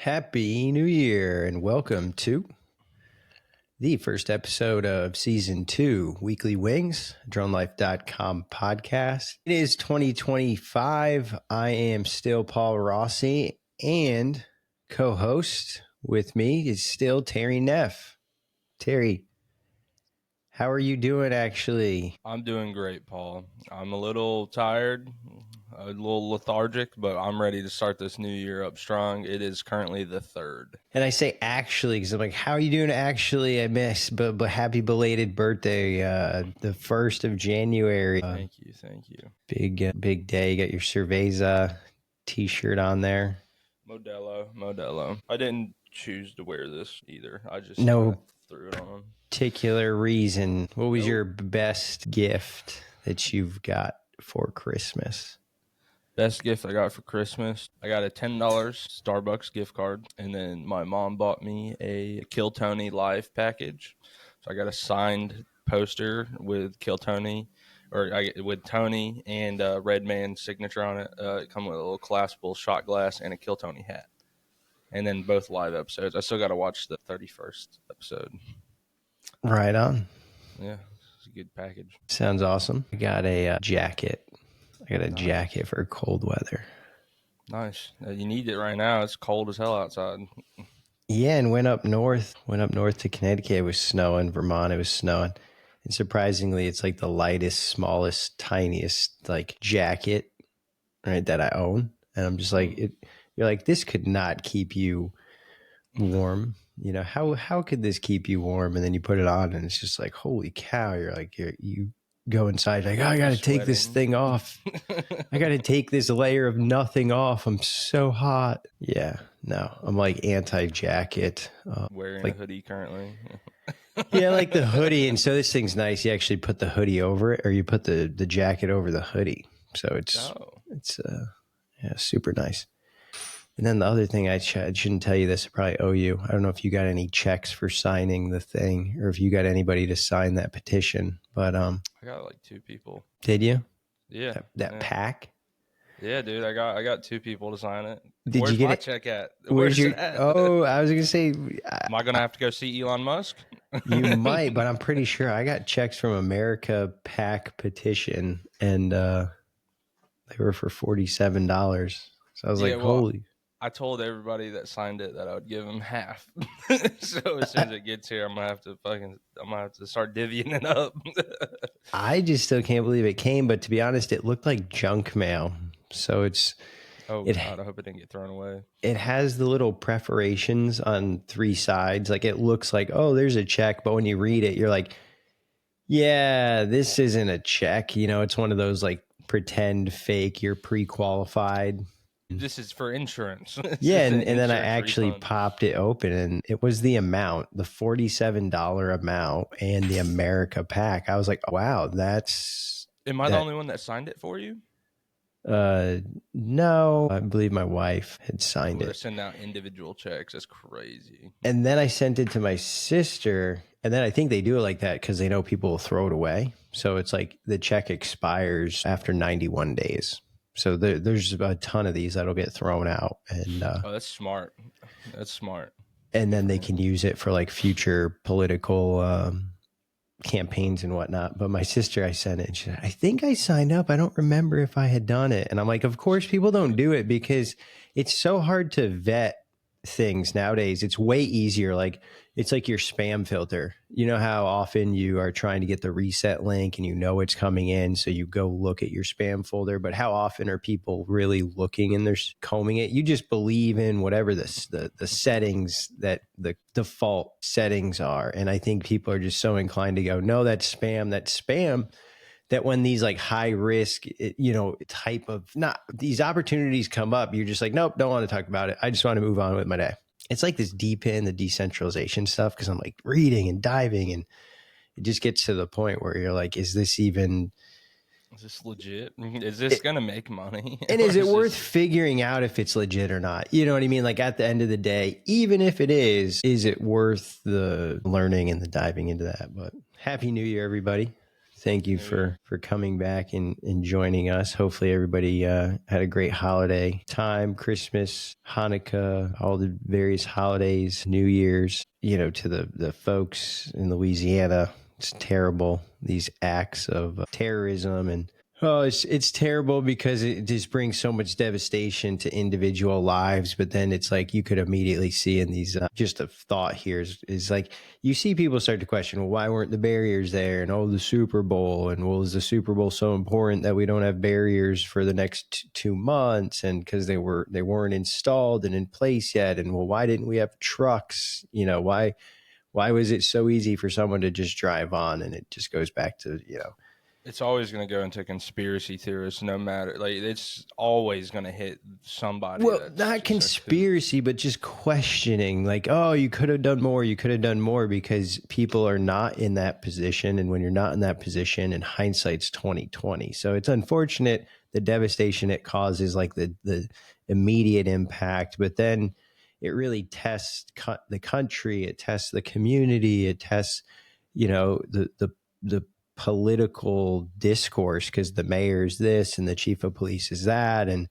Happy New Year and welcome to the first episode of Season 2, Weekly Wings, DroneLife.com podcast. It is 2025. I am still Paul Rossi, and co-host with me is still Terry Neff. Terry, how are you doing actually? I'm doing great, Paul. I'm a little tired, a little lethargic, but I'm ready to start this new year up strong. It is currently the 3rd. And I say actually because I'm like, how are you doing actually? I miss, but happy belated birthday, the 1st of January. Thank you. Big day. You got your Cerveza t-shirt on there. Modelo. I didn't choose to wear this either. I just No threw it on. particular reason. What was your best gift that you've got for Christmas? Best gift I got for Christmas, I got a $10 Starbucks gift card, and then my mom bought me a Kill Tony live package. So I got a signed poster with Kill Tony, with Tony and Redman's signature on it. It come with a little collapsible shot glass and a Kill Tony hat. And then both live episodes. I still got to watch the 31st episode. Right on. Yeah, it's a good package. Sounds awesome. I got a jacket. I got a jacket for cold weather. Nice. You need it right now. It's cold as hell outside. Yeah, and went up north to Connecticut. It was snowing. Vermont, it was snowing. And surprisingly, it's like the lightest, smallest, tiniest like jacket, right, that I own. And I'm just like, you're like, this could not keep you warm. You know, how could this keep you warm? And then you put it on and it's just like, holy cow. You're like, you go inside, like, oh, I got to take this thing off. I got to take this layer of nothing off. I'm so hot. Yeah, no, I'm like anti-jacket. Wearing like, a hoodie currently. Yeah, like the hoodie. And so this thing's nice. You actually put the hoodie over it, or you put the jacket over the hoodie. So it's super nice. And then the other thing, I shouldn't tell you this, I probably owe you. I don't know if you got any checks for signing the thing or if you got anybody to sign that petition, but I got like 2 people. Did you? Yeah. That pack? Yeah, dude, I got 2 people to sign it. Where's my check at? Where's your at? Oh, I was going to say, am I going to have to go see Elon Musk? You might, but I'm pretty sure I got checks from America PAC petition and they were for $47. So I was like, holy. I told everybody that signed it that I would give them half. So as soon as it gets here, I'm gonna have to start divvying it up. I just still can't believe it came, but to be honest, it looked like junk mail. So it's God, I hope it didn't get thrown away. It has the little perforations on 3 sides. Like it looks like, oh, there's a check, but when you read it, you're like, yeah, this isn't a check. You know, it's one of those like pretend fake, you're pre-qualified. This is for insurance. Yeah, and then I actually popped it open, and it was the amount, the $47 amount, and the America pack. I was like, wow, that's... Am I the only one that signed it for you? No, I believe my wife had signed it. They're sending out individual checks. That's crazy. And then I sent it to my sister, and then I think they do it like that because they know people will throw it away. So it's like the check expires after 91 days. So there's a ton of these that'll get thrown out. And that's smart. That's smart. And then they can use it for like future political campaigns and whatnot. But my sister, I sent it, and she said, I think I signed up. I don't remember if I had done it. And I'm like, of course people don't do it because it's so hard to vet things nowadays. It's way easier. Like it's like your spam filter. You know how often you are trying to get the reset link and you know it's coming in, so you go look at your spam folder, but how often are people really looking and they're combing it? You just believe in whatever the settings, that the default settings are. And I think people are just so inclined to go, no, that's spam, that when these like high risk, type of, not these opportunities come up, you're just like, nope, don't want to talk about it. I just want to move on with my day. It's like this deep in the decentralization stuff, because I'm like reading and diving, and it just gets to the point where you're like, is this legit? Is this going to make money? And is it worth figuring out if it's legit or not? You know what I mean? Like at the end of the day, even if it is it worth the learning and the diving into that? But Happy New Year, everybody. Thank you Yeah. for coming back and joining us. Hopefully everybody had a great holiday time, Christmas, Hanukkah, all the various holidays, New Year's. To the folks in Louisiana, it's terrible, these acts of terrorism. And oh, it's terrible because it just brings so much devastation to individual lives. But then it's like you could immediately see in these, just a thought here is like, you see people start to question, well, why weren't the barriers there? And the Super Bowl. And well, is the Super Bowl so important that we don't have barriers for the next 2 months? And because they weren't installed and in place yet. And well, why didn't we have trucks? Why was it so easy for someone to just drive on? And it just goes back to, It's always going to go into conspiracy theorists, no matter, like, it's always going to hit somebody. Well, that's not just conspiracy, but just questioning, like, oh, you could have done more. You could have done more, because people are not in that position. And when you're not in that position, in hindsight's 2020. So it's unfortunate the devastation it causes, like the immediate impact, but then it really tests the country. It tests the community. It tests, the political discourse, because the mayor's this and the chief of police is that. And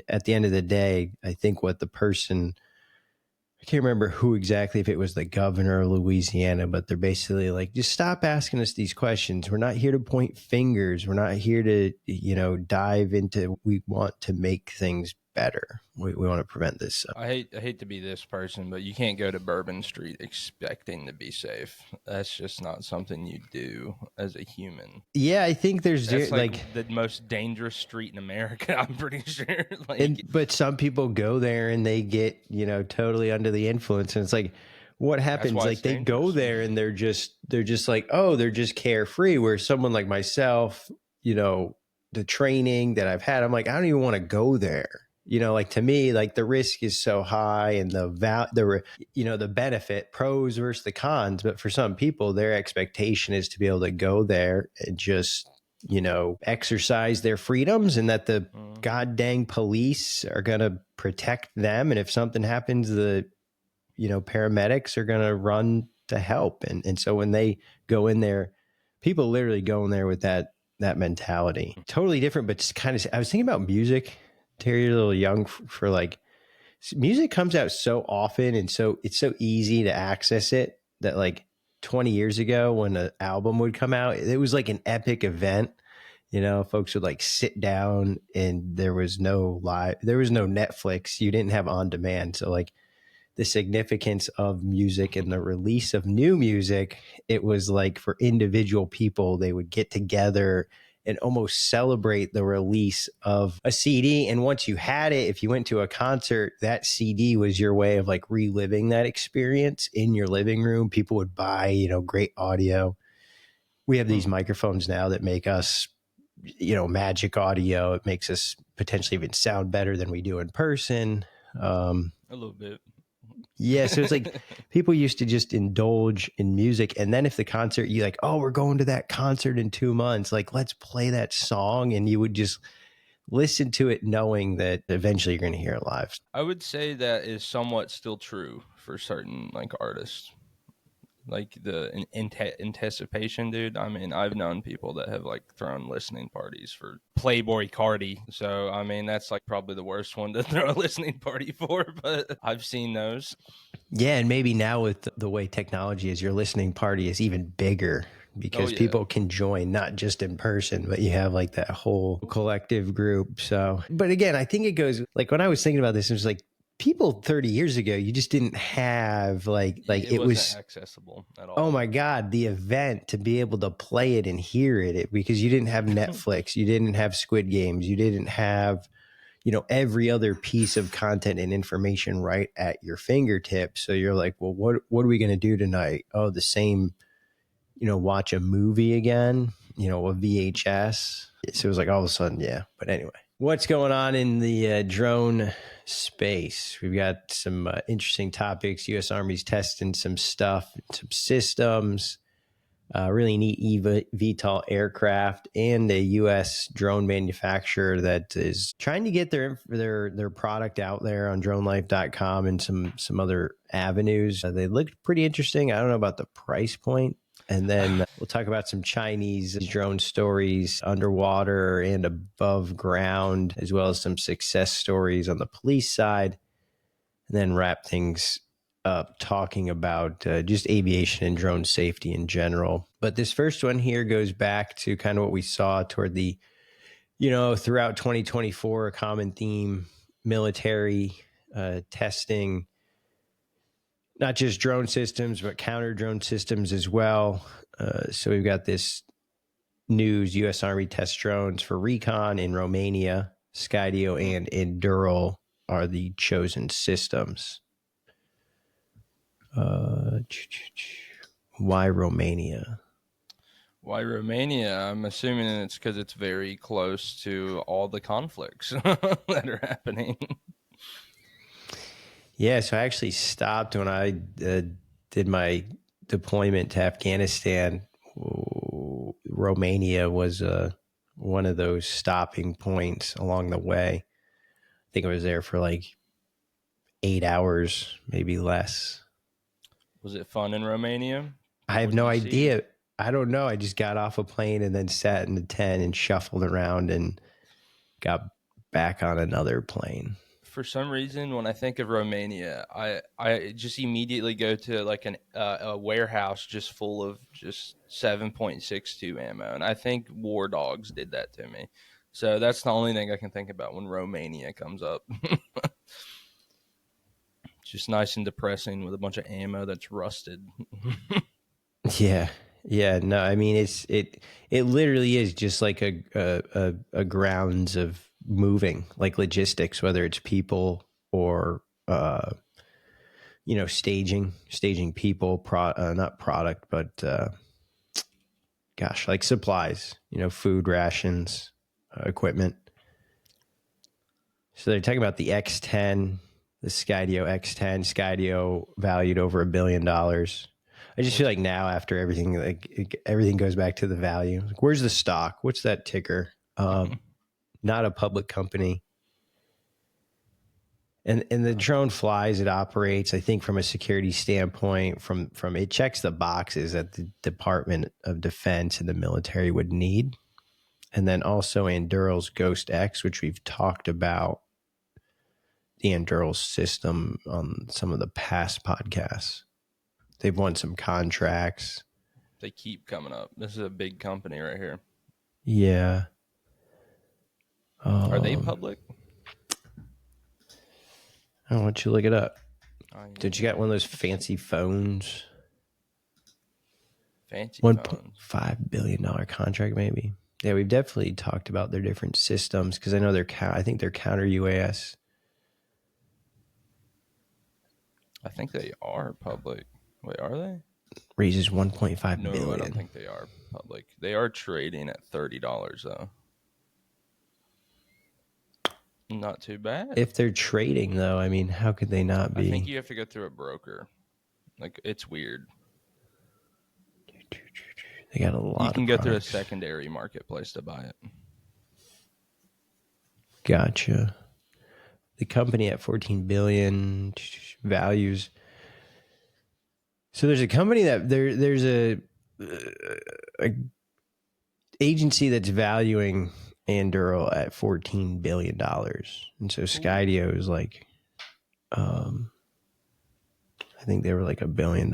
at the end of the day, I think what the person, I can't remember who exactly, if it was the governor of Louisiana, but they're basically like, just stop asking us these questions. We're not here to point fingers. We're not here to, dive into, we want to make things better. We want to prevent this. I hate to be this person, but you can't go to Bourbon Street expecting to be safe. That's just not something you do as a human. Yeah, I think there's That's like the most dangerous street in America, I'm pretty sure. But some people go there and they get, totally under the influence. And it's like, what happens? Like they go there and they're just like, oh, they're just carefree. Where someone like myself, the training that I've had, I'm like, I don't even want to go there. Like to me, like the risk is so high, and the benefit, pros versus the cons. But for some people, their expectation is to be able to go there and just, exercise their freedoms, and that the god dang police are going to protect them. And if something happens, the, paramedics are going to run to help. And so when they go in there, people literally go in there with that mentality. Totally different, but just kind of, I was thinking about music. Terry, you're a little young for like, music comes out so often, and so it's so easy to access it, that like 20 years ago when an album would come out, it was like an epic event. Folks would like sit down, and there was no Netflix. You didn't have on demand. So like the significance of music and the release of new music, it was like for individual people, they would get together and almost celebrate the release of a CD. And once you had it, if you went to a concert, that CD was your way of like reliving that experience in your living room. People would buy, great audio. We have these microphones now that make us, magic audio. It makes us potentially even sound better than we do in person. A little bit. Yeah, so it's like people used to just indulge in music, and then if the concert, you like, oh, we're going to that concert in 2 months, like let's play that song, and you would just listen to it knowing that eventually you're going to hear it live. I would say that is somewhat still true for certain like artists. Like the anticipation, dude. I mean, I've known people that have like thrown listening parties for Playboy Cardi. So, I mean, that's like probably the worst one to throw a listening party for, but I've seen those. Yeah, and maybe now with the way technology is, your listening party is even bigger, because people can join, not just in person, but you have like that whole collective group. So, but again, I think it goes like, when I was thinking about this, it was like, people 30 years ago, you just didn't have like it was accessible at all. Oh my God, the event to be able to play it and hear it, because you didn't have Netflix, you didn't have Squid Games, you didn't have, every other piece of content and information right at your fingertips. So you're like, well, what are we going to do tonight? Oh, the same, watch a movie again, a VHS. So it was like all of a sudden, yeah. But anyway, what's going on in the drone space? We've got some interesting topics. U.S. Army's testing some stuff, some systems, really neat EVTOL aircraft, and a U.S. drone manufacturer that is trying to get their product out there on dronelife.com and some other avenues. They looked pretty interesting. I don't know about the price point. And then we'll talk about some Chinese drone stories underwater and above ground, as well as some success stories on the police side. And then wrap things up talking about just aviation and drone safety in general. But this first one here goes back to kind of what we saw toward the, throughout 2024, a common theme, military testing, not just drone systems, but counter drone systems as well. So we've got this news: U.S. Army test drones for recon in Romania. Skydio and EVTOL are the chosen systems. Why Romania? Why Romania? I'm assuming it's because it's very close to all the conflicts that are happening. Yeah, so I actually stopped when I did my deployment to Afghanistan. Romania was one of those stopping points along the way. I think I was there for like 8 hours, maybe less. Was it fun in Romania? I have no idea. I don't know. I just got off a plane and then sat in the tent and shuffled around and got back on another plane. For some reason, when I think of Romania, I just immediately go to like a warehouse just full of just 7.62 ammo, and I think War Dogs did that to me. So that's the only thing I can think about when Romania comes up. Just nice and depressing with a bunch of ammo that's rusted. Yeah. No, I mean it literally is just like a grounds of moving, like logistics, whether it's people or staging people, not product, but like supplies, food rations, equipment. So they're talking about the X10, the Skydio X10, Skydio valued over $1 billion. I just feel like now, after everything, like everything goes back to the value. Like, where's the stock? What's that ticker? Not a public company. And the drone flies, it operates. I think from a security standpoint, from it checks the boxes that the Department of Defense and the military would need. And then also Anduril's Ghost X, which we've talked about the Anduril system on some of the past podcasts. They've won some contracts. They keep coming up. This is a big company right here. Yeah. Are they public? I don't want you to look it up. Did you got one of those fancy phones? Fancy phones. $1.5 billion contract, maybe. Yeah, we've definitely talked about their different systems because I know I think they're counter-UAS. I think they are public. Wait, are they? Raises $1.5 billion. No, I don't think they are public. They are trading at $30 though. Not too bad. If they're trading though, I mean, how could they not be? I think you have to go through a broker. Like, it's weird. They got a lot. You can go through a secondary marketplace to buy it. Gotcha. The company at 14 billion values. So there's a company that there's a agency that's valuing Anduril at $14 billion. And so Skydio is like, I think they were like $1 billion.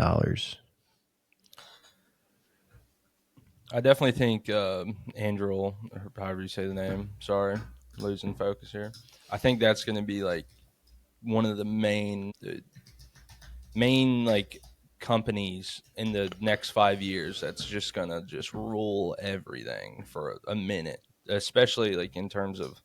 I definitely think Anduril, or however you say the name, sorry, losing focus here. I think that's going to be like one of the main like companies in the next 5 years that's just going to just rule everything for a minute, especially like in terms of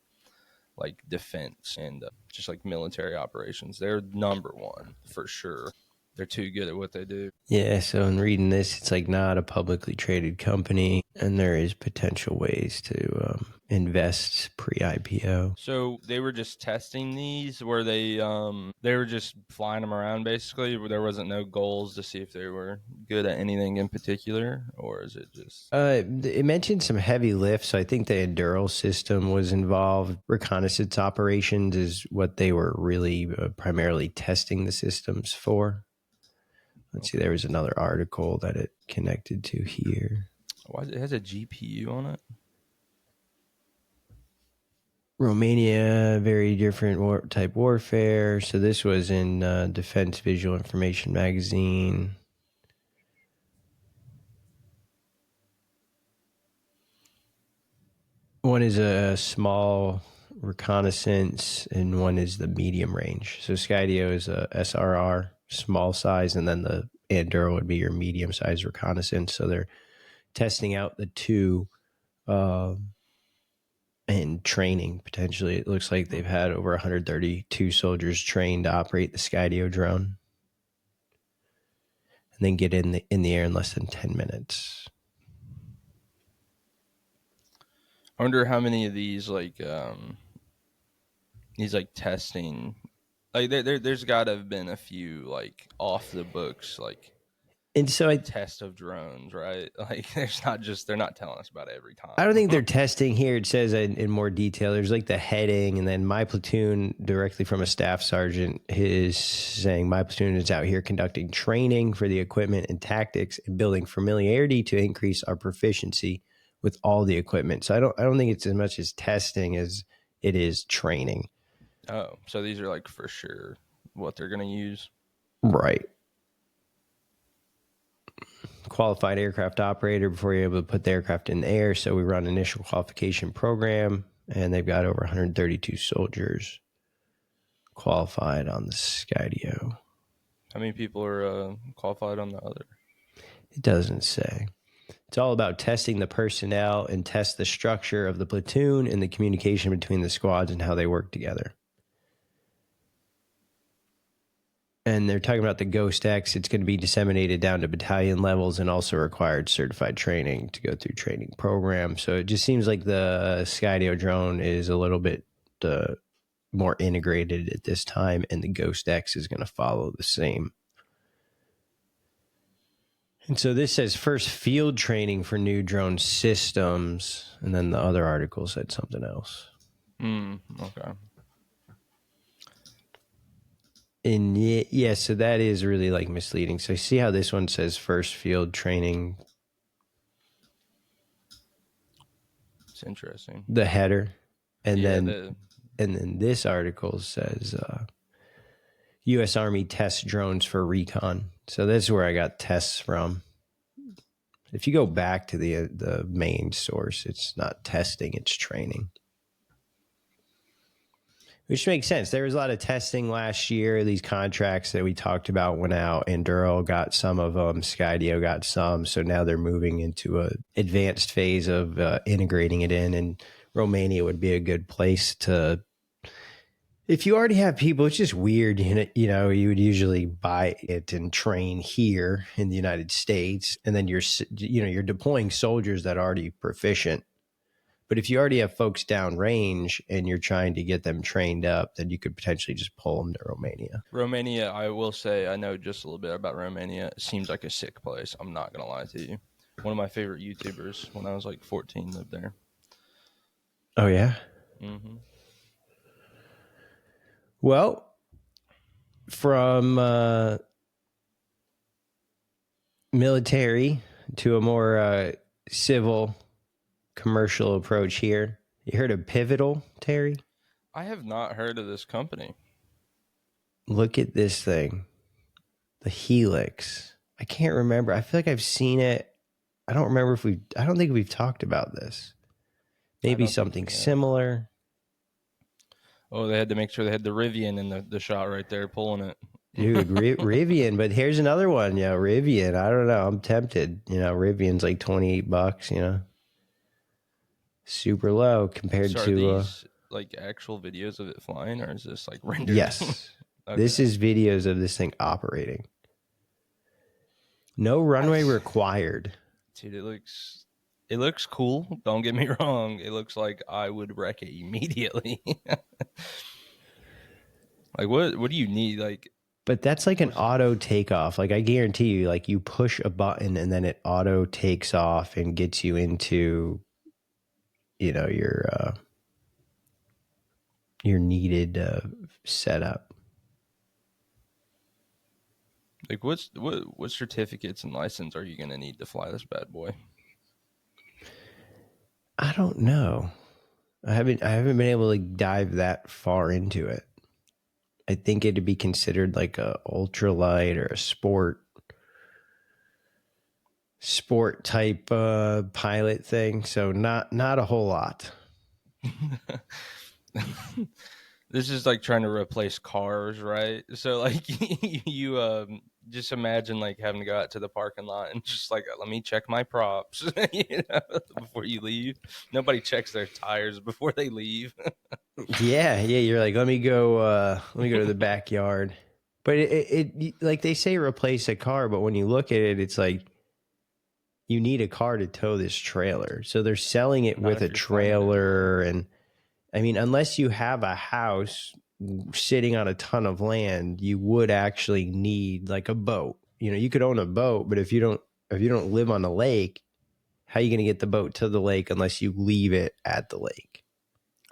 like defense and just like military operations. They're number one for sure. They're too good at what they do. Yeah, so in reading this, it's like not a publicly traded company, and there is potential ways to invest pre-IPO. So they were just testing these, where they were just flying them around basically. There wasn't no goals to see if they were good at anything in particular, or is it just? It mentioned some heavy lifts. So I think the Anduril system was involved. Reconnaissance operations is what they were really primarily testing the systems for. Let's see, there was another article that it connected to here. Why it has a GPU on it? Romania, very different type warfare. So this was in Defense Visual Information magazine. One is a small reconnaissance and one is the medium range. So Skydio is a SRR, small size, and then the Anduril would be your medium size reconnaissance. So they're testing out the two and training potentially. It looks like they've had over 132 soldiers trained to operate the Skydio drone and then get in the air in less than 10 minutes. I wonder how many of these testing, like there's got to have been a few like off the books And so test of drones, right? Like they're not telling us about it every time. I don't think they're testing here. It says in more detail, there's like the heading, and then my platoon directly from a staff sergeant is saying my platoon is out here conducting training for the equipment and tactics and building familiarity to increase our proficiency with all the equipment. So I don't think it's as much as testing as it is training. Oh, so these are like for sure what they're going to use. Right. Qualified aircraft operator before you're able to put the aircraft in the air. So we run initial qualification program, and they've got over 132 soldiers qualified on the Skydio. How many people are qualified on the other? It doesn't say. It's all about testing the personnel and test the structure of the platoon and the communication between the squads and how they work together. And they're talking about the Ghost X. It's going to be disseminated down to battalion levels and also required certified training to go through training program. So it just seems like the Skydio drone is a little bit more integrated at this time, and the Ghost X is going to follow the same. And so this says first field training for new drone systems, and then the other article said something else. Okay. And yeah, so that is really like misleading. So see how this one says first field training. It's interesting. The header, and Yeah, then this article says U.S. Army tests drones for recon. So that's where I got tests from. If you go back to the main source, it's not testing, it's training. Which makes sense. There was a lot of testing last year. These contracts that we talked about went out. Anduril got some of them. Skydio got some. So now they're moving into a advanced phase of integrating it in. And Romania would be a good place to. If you already have people, it's just weird. You know, you would usually buy it and train here in the United States, and then you're deploying soldiers that are already proficient. But if you already have folks downrange and you're trying to get them trained up, then you could potentially just pull them to Romania. Romania, I will say, I know just a little bit about Romania. It seems like a sick place. I'm not going to lie to you. One of my favorite YouTubers when I was like 14 lived there. Oh, yeah? Mm-hmm. Well, from military to a more civil commercial approach here. You heard of EVTOL, Terry? I have not heard of this company. Look at this thing. The Helix. I can't remember. I feel like I've seen it. I don't think we've talked about this. Maybe something similar. Oh, they had to make sure they had the Rivian in the shot right there pulling it. Dude, Rivian. But here's another one. Yeah, Rivian. I don't know. I'm tempted. You know, Rivian's like $28, you know. Super low compared so to these like actual videos of it flying, or is this like rendered? Yes. Okay. This is videos of this thing operating. No runway required. Dude, it looks cool. Don't get me wrong. It looks like I would wreck it immediately. Like what do you need? Like, but that's like an auto takeoff. Like I guarantee you, like you push a button and then it auto takes off and gets you into, you know, your needed setup. Like, what certificates and license are you gonna need to fly this bad boy? I don't know. I haven't been able to dive that far into it. I think it'd be considered like a ultralight or a sport type pilot thing. So not a whole lot. This is like trying to replace cars, right? So like you just imagine like having to go out to the parking lot and just like let me check my props, before you leave. Nobody checks their tires before they leave. Yeah. You're like, let me go to the backyard. But it like they say replace a car, but when you look at it, it's like you need a car to tow this trailer. So they're selling it Not with if a you're flying it anyway. trailer. And I mean, unless you have a house sitting on a ton of land, you would actually need like a boat. You could own a boat, but if you don't live on a lake, how are you going to get the boat to the lake unless you leave it at the lake?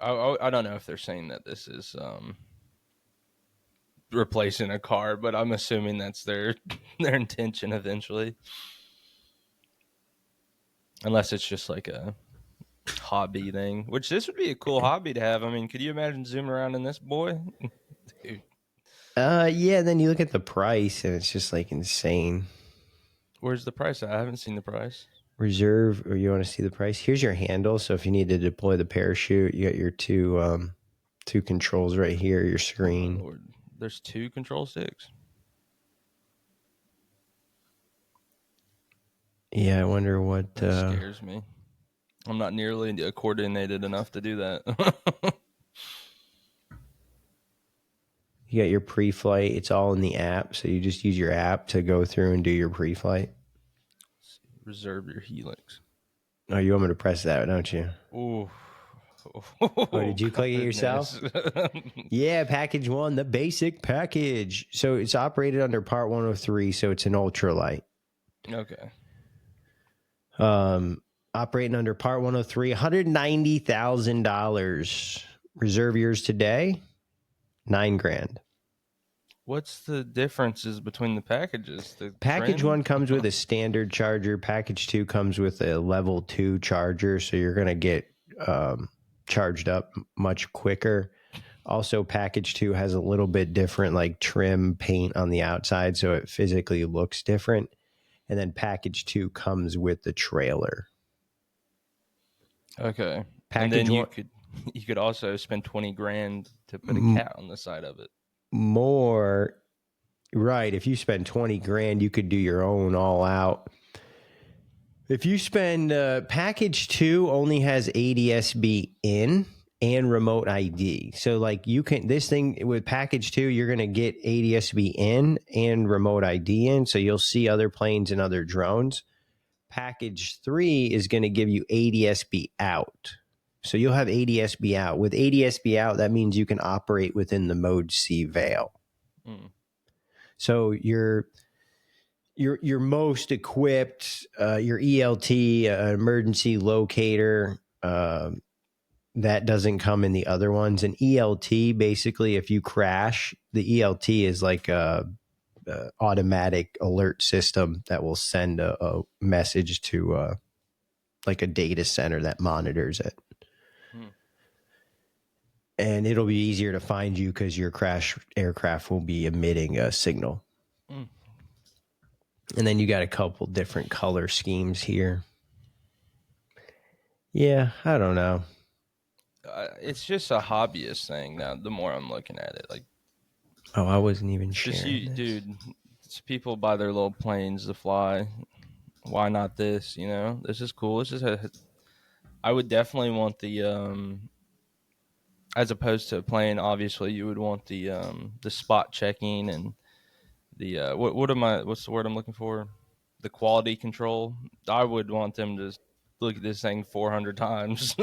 I don't know if they're saying that this is replacing a car, but I'm assuming that's their their intention eventually. Unless it's just like a hobby thing, which this would be a cool hobby to have. I mean, could you imagine zooming around in this boy? Dude, Yeah. Then you look at the price, and it's just like insane. where's the price at? I haven't seen the price. Reserve, or you want to see the price? Here's your handle. So if you need to deploy the parachute, you got your two controls right here. Your Oh my screen. lord. There's 2 control sticks. Yeah, I wonder what. That scares me. I'm not nearly coordinated enough to do that. You got your pre-flight. It's all in the app, so you just use your app to go through and do your pre-flight. Reserve your helix. Oh, you want me to press that, don't you? Ooh. Oh, did you click it yourself? Goodness. Yeah, package 1, the basic package. So it's operated under Part 103, so it's an ultralight. Okay. Operating under Part 103, $190,000. Reserve yours today, $9,000. What's the differences between the packages? The Package trim? 1 comes with a standard charger. Package 2 comes with a level 2 charger, so you're going to get charged up much quicker. Also, package 2 has a little bit different like trim paint on the outside, so it physically looks different. And then package 2 comes with the trailer. Okay. And Package then 1 you could also spend 20 grand to put a cat on the side of it. more. Right. If you spend 20 grand, you could do your own all out. If you spend package 2 only has ADSB in and remote ID. So like you can, this thing with package 2, you're going to get ADSB in and remote ID in. So you'll see other planes and other drones. Package 3 is going to give you ADSB out. So you'll have ADSB out. With ADSB out, that means you can operate within the mode C veil. Mm. So your most equipped, your ELT, emergency locator, that doesn't come in the other ones. An ELT, basically, if you crash, the ELT is like a automatic alert system that will send a message to like a data center that monitors it. Hmm. And it'll be easier to find you because your crash aircraft will be emitting a signal. Mm. And then you got a couple different color schemes here. Yeah, I don't know. It's just a hobbyist thing now. The more I'm looking at it, like Oh, I wasn't even it's just sharing you, this. dude. It's people buy their little planes to fly. Why not this? You know, this is cool. This is a. I would definitely want the as opposed to a plane. Obviously, you would want the spot checking and the what's the word I'm looking for? The quality control. I would want them to look at this thing 400 times.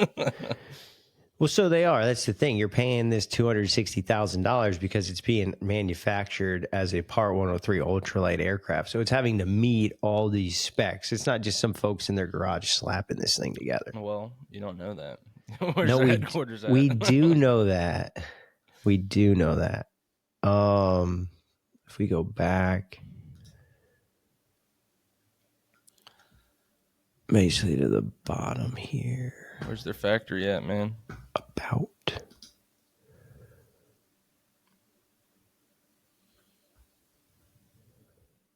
Well, so they are. That's the thing. You're paying this $260,000 because it's being manufactured as a Part 103 ultralight aircraft. So it's having to meet all these specs. It's not just some folks in their garage slapping this thing together. Well, you don't know that. Where's No, their headquarters at? we do know that. We do know that. If we go back, basically to the bottom here. Where's their factory at, man? About.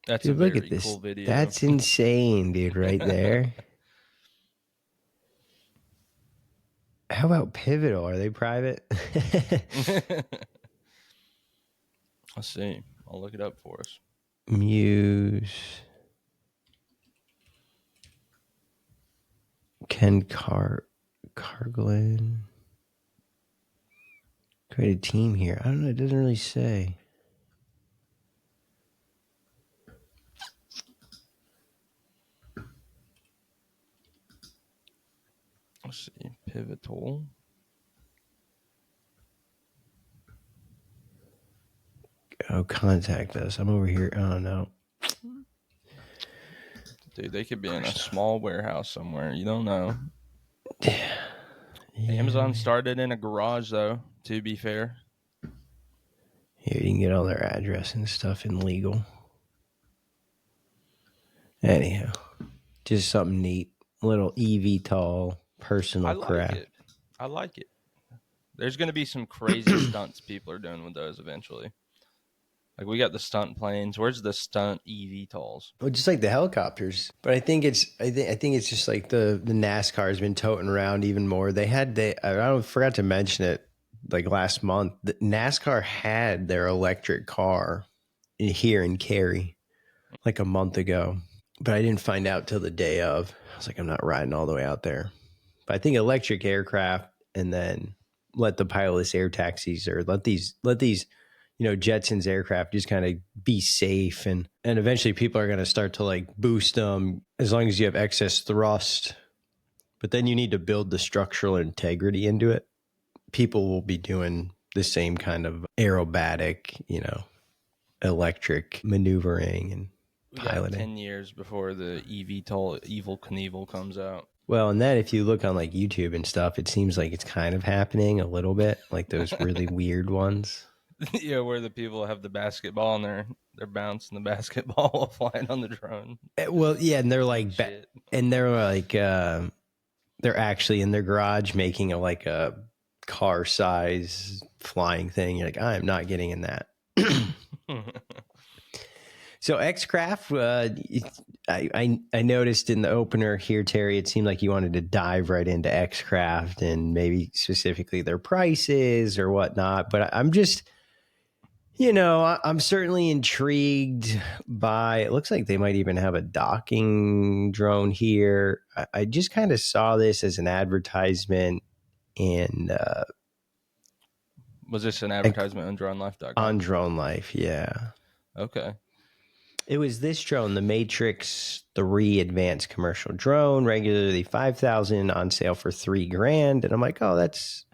That's Dude, a look very at this. cool video. That's insane, dude, right there. How about Pivotal? Are they private? Let's see. I'll look it up for us. Muse. Ken Carglin. Create a team here. I don't know. It doesn't really say. Let's see. Pivotal. Oh, contact us. I'm over here. Oh, no. Dude, they could be in a small warehouse somewhere. You don't know. Yeah. Amazon started in a garage, though, to be fair. Here, you can get all their address and stuff in legal. Anyhow, just something neat. Little EVTOL personal craft. I like it. There's going to be some crazy stunts people are doing with those eventually. Like, we got the stunt planes. Where's the stunt EVTOLs? Well, just like the helicopters. But I think it's just like the NASCAR has been toting around even more. I forgot to mention it like last month. The NASCAR had their electric car here in Cary like a month ago. But I didn't find out till the day of. I was like, I'm not riding all the way out there. But I think electric aircraft, and then let the pilotless air taxis, or let these Jetsons aircraft just kind of be safe, and eventually people are going to start to like boost them as long as you have excess thrust. But then you need to build the structural integrity into it. People will be doing the same kind of aerobatic, electric maneuvering and piloting. 10 years before the EVTOL Evil Knievel comes out. Well, and then if you look on like YouTube and stuff, it seems like it's kind of happening a little bit, like those really weird ones. Yeah, where the people have the basketball and they're bouncing the basketball while flying on the drone. Well, yeah, and they're like, they're actually in their garage making a car size flying thing. You're like, I am not getting in that. So X-Craft, I noticed in the opener here, Terry, it seemed like you wanted to dive right into X-Craft and maybe specifically their prices or whatnot. But I'm just, I'm certainly intrigued by, it looks like they might even have a docking drone here. I just kind of saw this as an advertisement, and was this an advertisement on DroneLife.com? On Drone Life, yeah. Okay. It was this drone, the Matrix 3 Advanced Commercial Drone, regularly $5,000, on sale for $3,000. And I'm like, oh, that's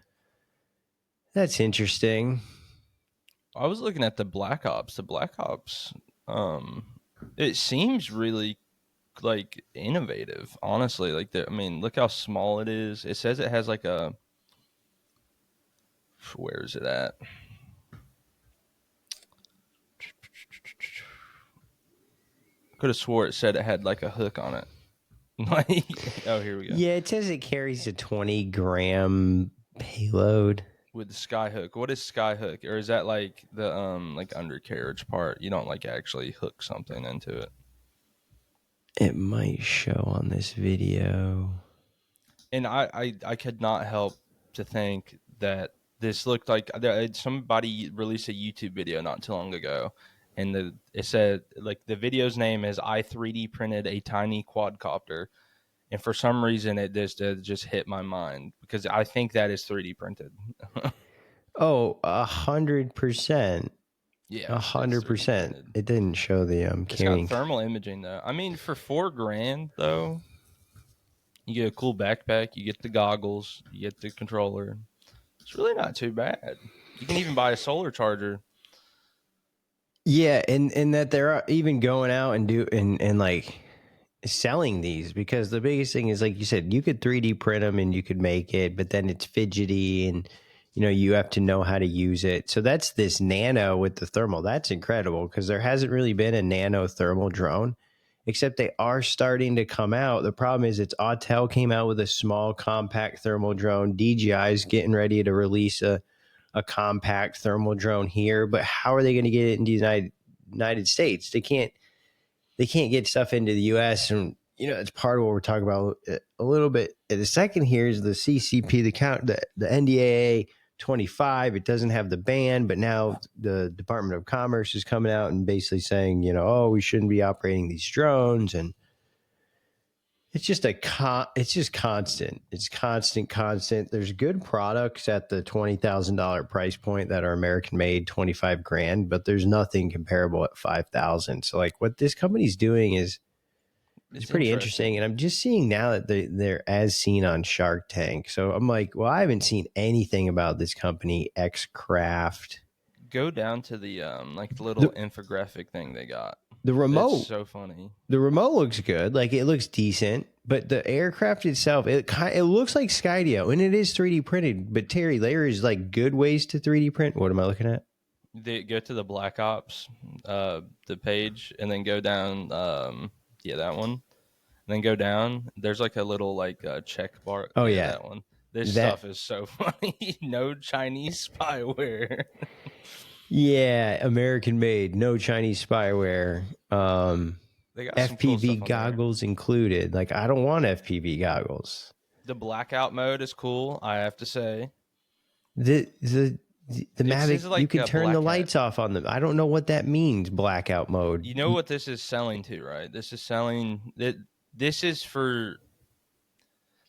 interesting. I was looking at the Black Ops. The Black Ops, it seems really like innovative, honestly. Like, look how small it is. It says it has like a, where is it at? Could have swore it said it had like a hook on it. Oh, here we go. Yeah, it says it carries a 20-gram payload with the skyhook. What is skyhook? Or is that like the like undercarriage part? You don't like actually hook something into it. It might show on this video. And I could not help to think that this looked like somebody released a YouTube video not too long ago, and it said like the video's name is I 3D printed a tiny quadcopter, and for some reason it just hit my mind because I think that is 3D printed. Oh, 100%. Yeah, 100%. It didn't show the It's got thermal imaging though. I mean, for $4,000 though, you get a cool backpack, you get the goggles, you get the controller. It's really not too bad. You can even buy a solar charger. Yeah, and that they're even going out and like selling these, because the biggest thing is, like you said, you could 3D print them and you could make it, but then it's fidgety and you have to know how to use it. So that's this nano with the thermal. That's incredible because there hasn't really been a nano thermal drone. except they are starting to come out. The problem is it's Autel came out with a small compact thermal drone. DJI is getting ready to release a compact thermal drone here, but how are they going to get it into the United States? They can't get stuff into the US. And it's part of what we're talking about a little bit. The second here is the CCP, the NDAA 25. It doesn't have the ban, but now the Department of Commerce is coming out and basically saying, we shouldn't be operating these drones. And it's just it's just constant. It's constant. There's good products at the $20,000 price point that are American made, 25 grand, but there's nothing comparable at 5,000. So like what this company's doing is it's pretty interesting. And I'm just seeing now that they're as seen on Shark Tank. So I'm like, well, I haven't seen anything about this company, Xcraft. Go down to the the little infographic thing they got. The remote. It's so funny. The remote looks good. Like it looks decent, but the aircraft itself, it looks like Skydio, and it is 3D printed. But Terry, there is like good ways to 3D print. What am I looking at? They go to the Black Ops, the page, and then go down. That one. And then go down. There's like a little check bar. Oh yeah, that one. This stuff is so funny. No Chinese spyware. Yeah, American made, no Chinese spyware. They got FPV cool goggles included. Like I don't want FPV goggles. The blackout mode is cool, I have to say. The Mavic, you can turn the lights off on them. I don't know what that means, blackout mode. You know what this is selling to, right? This is selling that. This is for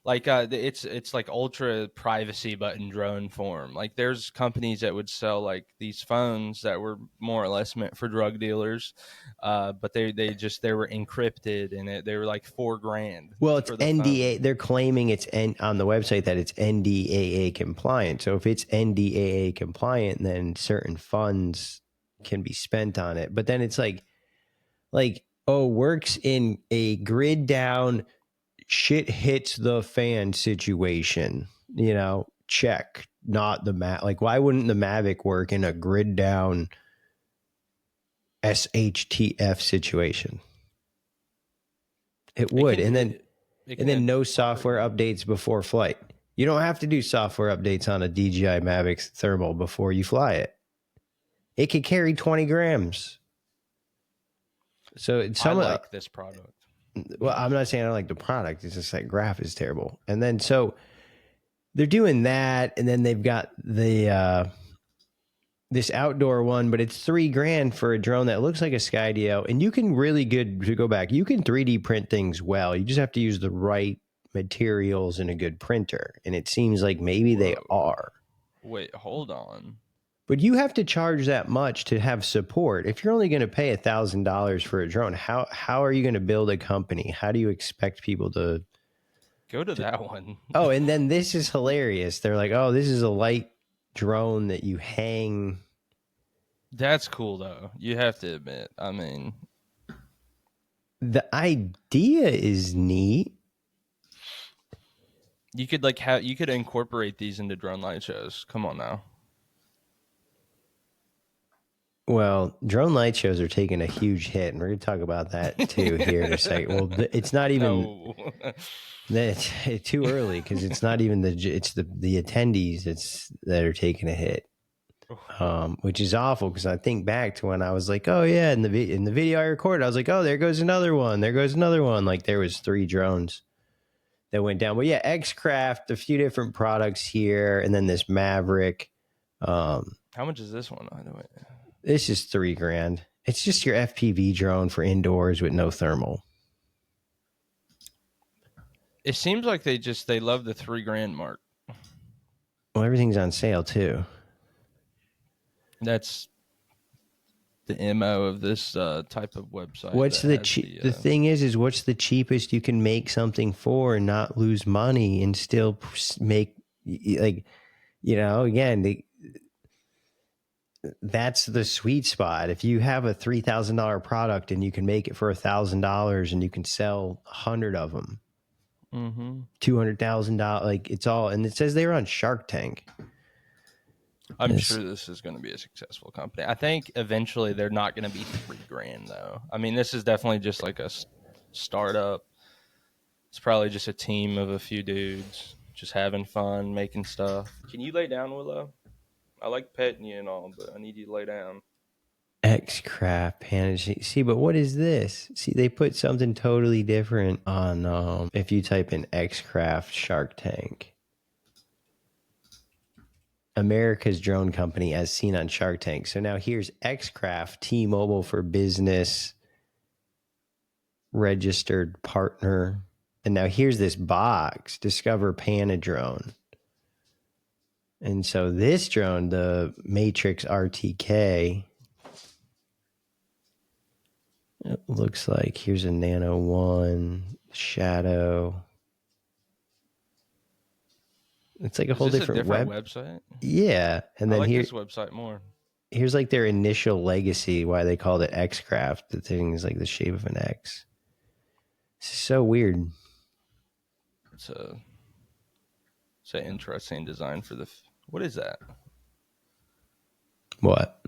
it's like ultra privacy button drone form. Like there's companies that would sell like these phones that were more or less meant for drug dealers, but they were encrypted and they were like $4,000. Well, it's NDA. They're claiming it's on the website that it's NDAA compliant. So if it's NDAA compliant, then certain funds can be spent on it. But then it's like works in a grid down, shit hits the fan situation, check. Not the like why wouldn't the Mavic work in a grid down SHTF situation? It would. And then no software updates before flight. You don't have to do software updates on a DJI Mavic thermal before you fly it. It could carry 20 grams. So I like this product. Well, I'm not saying I don't like the product. It's just that graph is terrible. And then so they're doing that, and then they've got the this outdoor one, but it's $3,000 for a drone that looks like a Skydio. And you can really good to go back. You can 3D print things well. You just have to use the right materials and a good printer. And it seems like maybe they are. Wait, hold on. But you have to charge that much to have support. If you're only going to pay $1,000 for a drone, how are you going to build a company? How do you expect people to go to that one? Oh, and then this is hilarious. They're like, oh, this is a light drone that you hang. That's cool, though. You have to admit. I mean, the idea is neat. You could you could incorporate these into drone light shows. Come on now. Well, drone light shows are taking a huge hit, and we're going to talk about that too here in a second. Well, it's not even it's too early because it's not even the attendees that are taking a hit, which is awful. Because I think back to when I was like, oh yeah, in the video I recorded, I was like, oh, there goes another one. There goes another one. Like there was 3 drones that went down. But yeah, Xcraft, a few different products here, and then this Maverick. How much is this one, by the way? This is $3,000. It's just your FPV drone for indoors with no thermal. It seems like they love the $3,000 mark. Well, everything's on sale too. That's the MO of this type of website. What's the thing is what's the cheapest you can make something for and not lose money and still make again, that's the sweet spot. If you have a $3,000 product and you can make it for $1,000 and you can sell 100 of them, $200,000, like it's all. And it says they're on Shark Tank. I'm sure this is going to be a successful company. I think eventually they're not going to be $3,000 though. I mean, this is definitely just like startup. It's probably just a team of a few dudes just having fun, making stuff. Can you lay down, Willow? I like petting you and all, but I need you to lay down. X-Craft, Panache. See, but what is this? See, they put something totally different on if you type in X-Craft Shark Tank. America's drone company as seen on Shark Tank. So now here's X-Craft, T-Mobile for Business, registered partner. And now here's this box, Discover Panadrone. And so this drone, the Matrix RTK, it looks like here's a Nano 1, Shadow. It's like a whole different website. Yeah. And then I like this website more. Here's like their initial legacy, why they called it X-Craft. The thing is like the shape of an X. It's so weird. It's an interesting design for what is that? What?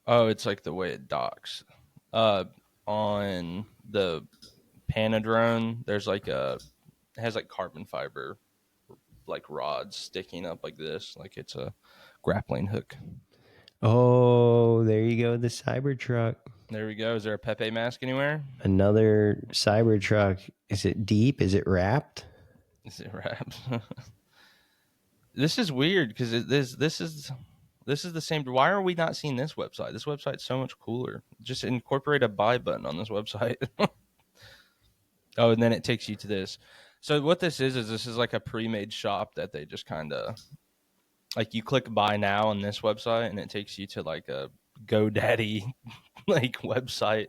Oh, it's like the way it docks. On the Panadrone, there's like it has like carbon fiber like rods sticking up like this, like it's a grappling hook. Oh, there you go, the Cybertruck. There we go. Is there a Pepe mask anywhere? Another Cybertruck. Is it deep? Is it wrapped? Is it wrapped? This is weird because this is the same. Why are we not seeing this website? This website's so much cooler. Just incorporate a buy button on this website. Oh, and then it takes you to this. So what this is like a pre-made shop that they just kind of like you click buy now on this website and it takes you to like a GoDaddy like website.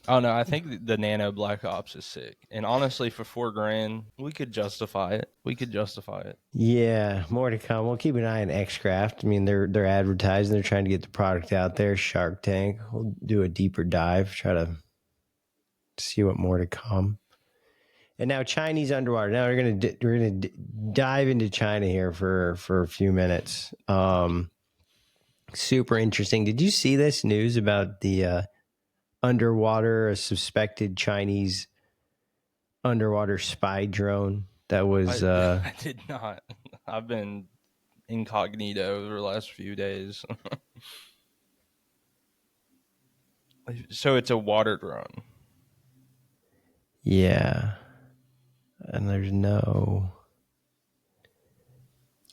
Oh no, I think the Nano Black Ops is sick. And honestly, for $4,000, we could justify it. Yeah, more to come. We'll keep an eye on X-Craft. I mean, they're advertising. They're trying to get the product out there. Shark Tank. We'll do a deeper dive. Try to see what more to come. And now Chinese underwater. Now we're gonna dive into China here for a few minutes. Super interesting. Did you see this news about the underwater, a suspected Chinese underwater spy drone that was I did not. I've been incognito over the last few days. So it's a water drone. Yeah. And there's no...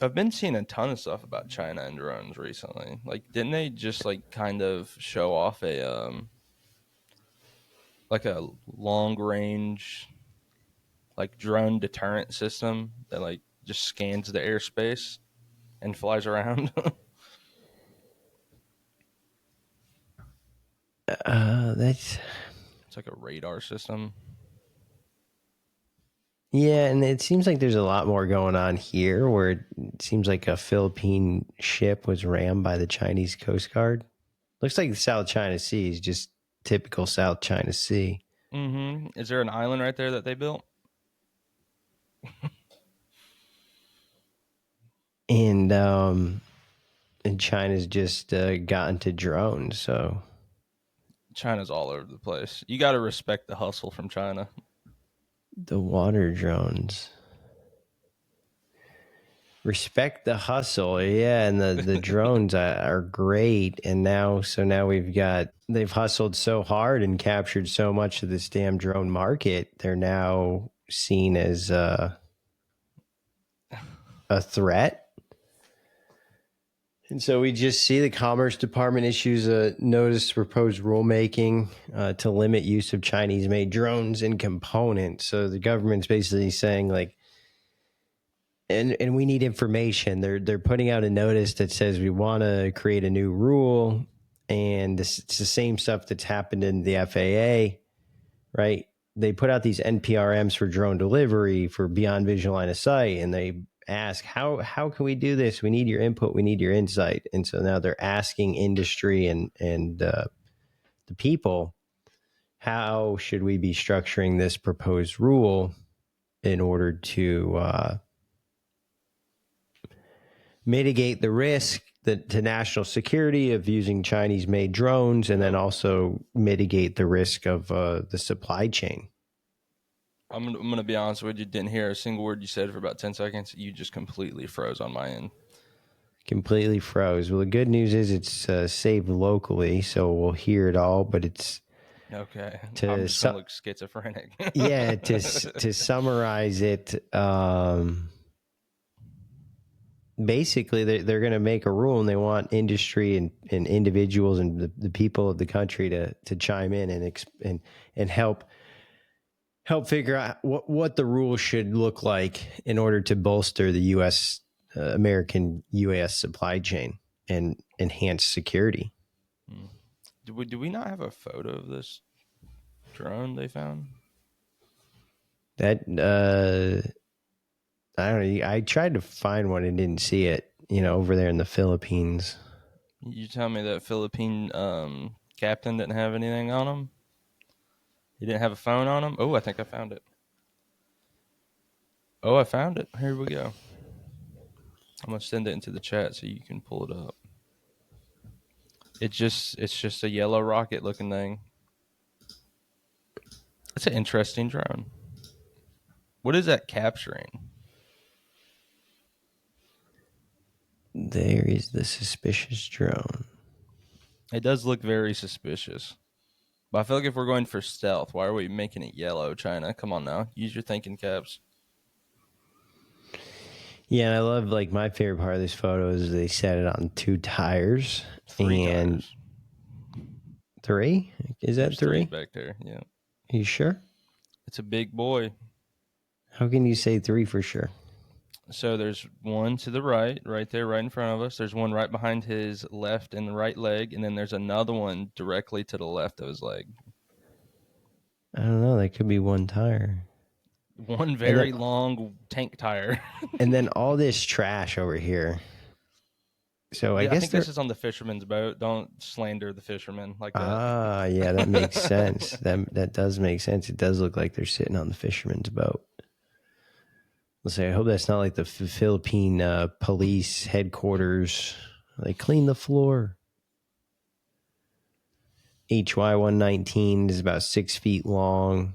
I've been seeing a ton of stuff about China and drones recently. Like, didn't they just like kind of show off a like a long range like drone deterrent system that like just scans the airspace and flies around? It's like a radar system. Yeah, and it seems like there's a lot more going on here where it seems like a Philippine ship was rammed by the Chinese Coast Guard. Looks like the South China Sea is just typical South China Sea. Mm-hmm. Is there an island right there that they built? And China's just gotten to drones, so China's all over the place. You got to respect the hustle from China. The water drones. Respect the hustle. Yeah, and the drones are great. And now they've hustled so hard and captured so much of this damn drone market. They're now seen as a threat. And so we just see the Commerce Department issues a notice to proposed rulemaking to limit use of Chinese-made drones and components. So the government's basically saying like, and we need information. They're putting out a notice that says we want to create a new rule, and it's the same stuff that's happened in the FAA, right? They put out these NPRMs for drone delivery for beyond visual line of sight, and they ask how can we do this? We need your input. We need your insight. And so now they're asking industry and the people, how should we be structuring this proposed rule in order to mitigate the risk to national security of using Chinese-made drones, and then also mitigate the risk of the supply chain. I'm gonna be honest with you. Didn't hear a single word you said for about 10 seconds. You just completely froze on my end. Completely froze. Well, the good news is it's saved locally, so we'll hear it all. But it's Okay. to I'm just gonna look schizophrenic. yeah, to summarize it. Basically, they're going to make a rule, and they want industry and individuals and the people of the country to chime in and help figure out what the rules should look like in order to bolster the U.S. American UAS supply chain and enhance security. Do we not have a photo of this drone they found? That I don't know. I tried to find one and didn't see it. Over there in the Philippines. You tell me that Philippine captain didn't have anything on him? He didn't have a phone on him? Oh, I think I found it. Oh, I found it. Here we go. I'm gonna send it into the chat so you can pull it up. It's just a yellow rocket looking thing. It's an interesting drone. What is that capturing? There is the suspicious drone. It does look very suspicious. But I feel like if we're going for stealth, why are we making it yellow, China? Come on now. Use your thinking caps. Yeah, and I love, like, my favorite part of this photo is they set it on 2 tires. 3 and tires. 3? Is that There's 3? back there, yeah. Are you sure? It's a big boy. How can you say 3 for sure? So there's one to the right there, right in front of us. There's one right behind his left and right leg, and then there's another one directly to the left of his leg. I don't know. That could be 1 tire. One very long tank tire. And then all this trash over here. So I guess think this is on the fisherman's boat. Don't slander the fishermen like that. Ah, yeah, that makes sense. That does make sense. It does look like they're sitting on the fisherman's boat. Let's say, I hope that's not like the Philippine police headquarters. They clean the floor. HY-119 is about 6 feet long.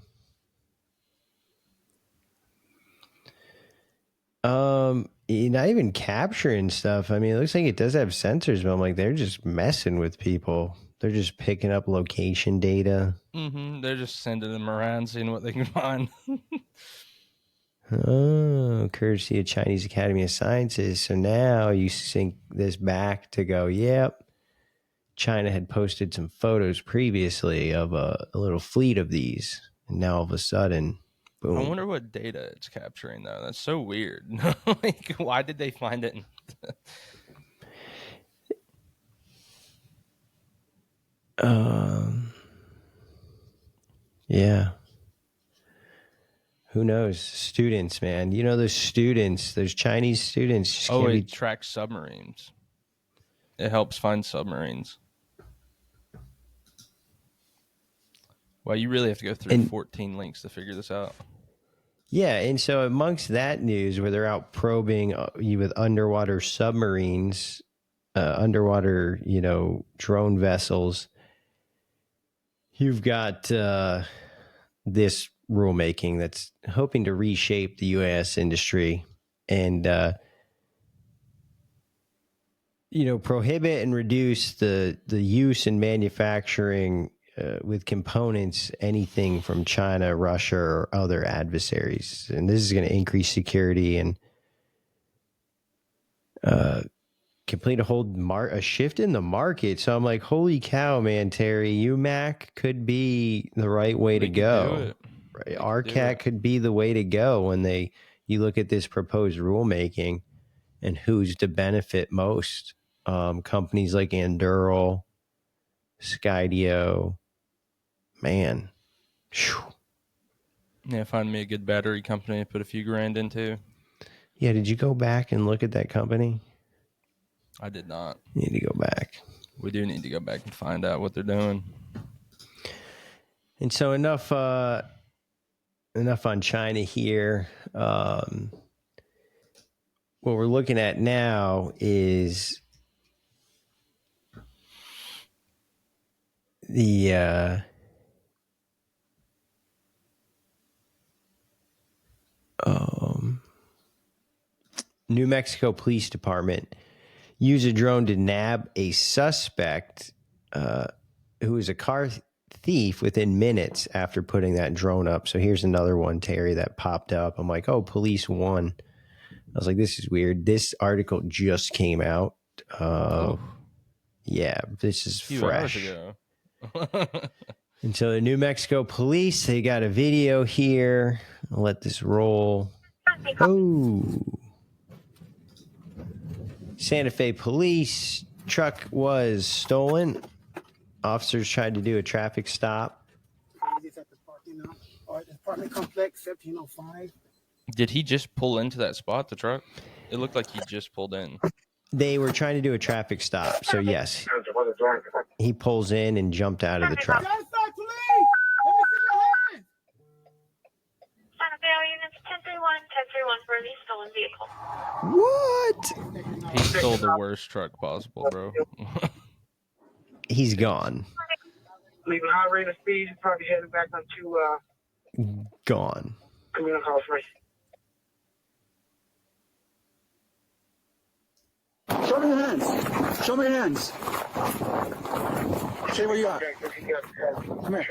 Not even capturing stuff. I mean, it looks like it does have sensors, but I'm like, they're just messing with people. They're just picking up location data. They're just sending them around, seeing what they can find. Oh, courtesy of Chinese Academy of Sciences. So now you sync this back to go, yep, China had posted some photos previously of a little fleet of these. And now all of a sudden, boom. I wonder what data it's capturing, though. That's so weird. Like, why did they find it? Yeah. Who knows? Students, man. Those students, those Chinese students. Just It tracks submarines. It helps find submarines. Well, you really have to go through 14 links to figure this out. Yeah, and so amongst that news, where they're out probing with underwater submarines, underwater, drone vessels, you've got this rulemaking that's hoping to reshape the UAS industry and, prohibit and reduce the use and manufacturing with components, anything from China, Russia, or other adversaries. And this is going to increase security and complete a shift in the market. So I'm like, holy cow, man, Terry, UMAC could be the right way to go. Right? RCAT could be the way to go when you look at this proposed rulemaking and who's to benefit most. Companies like Anduril, Skydio, man. Whew. Yeah, find me a good battery company to put a few grand into. Yeah, did you go back and look at that company? I did not. You need to go back. We do need to go back and find out what they're doing. And so enough on China here. What we're looking at now is The New Mexico Police Department used a drone to nab a suspect who was a car thief within minutes after putting that drone up. So here's another one, Terry, that popped up. I'm like, oh, police won. I was like, this is weird. This article just came out. Yeah, this is A few fresh. hours ago. And so the New Mexico police, they got a video here. I'll let this roll. Oh. Santa Fe police truck was stolen. Officers tried to do a traffic stop. It's at the parking lot. All right, apartment complex, 1705. Did he just pull into that spot, the truck? It looked like he just pulled in. They were trying to do a traffic stop. So, yes, he pulls in and jumped out of the truck. Outside, police! Let me see your hands! Santa Fe units 1031, 1031 for the stolen vehicle. What? He stole the worst truck possible, bro. He's gone. Leaving high rate of speed, probably heading back onto Gone. Camino House Right. Show me your hands. Show me your hands. Say where you are. Come here.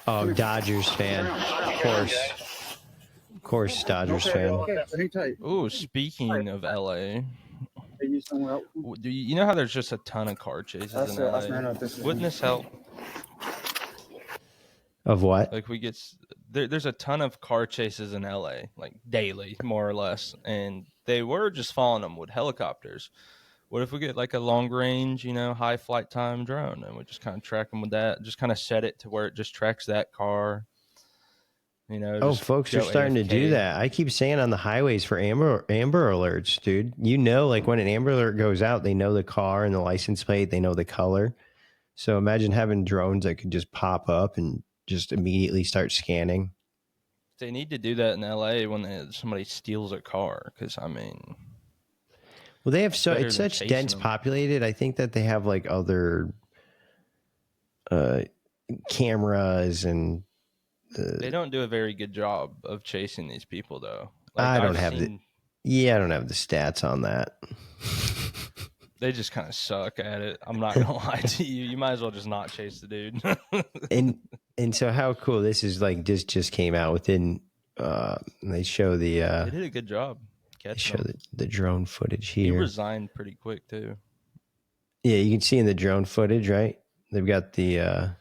Oh, Dodgers fan. Of course. Of course, Dodgers fan. Ooh, speaking of LA, Somewhere else. do you know how there's just a ton of car chases in LA? Wouldn't this help? Of what? Like there's a ton of car chases in LA, like daily, more or less, and they were just following them with helicopters. What if we get like a long range, high flight time drone, and we just kind of track them with that? Just kind of set it to where it just tracks that car. Oh, folks are starting to do that. I keep saying on the highways for amber alerts, dude. Like when an amber alert goes out, they know the car and the license plate, they know the color. So imagine having drones that could just pop up and just immediately start scanning. They need to do that in LA when somebody steals a car, because well, they have it's such dense populated. I think that they have like other cameras and. They don't do a very good job of chasing these people, though. Like, I don't have the stats on that. They just kind of suck at it. I'm not gonna lie to you. You might as well just not chase the dude. and so how cool this is! Like this just came out within. They show the. They did a good job. They show the drone footage here. He resigned pretty quick too. Yeah, you can see in the drone footage, right? They've got the.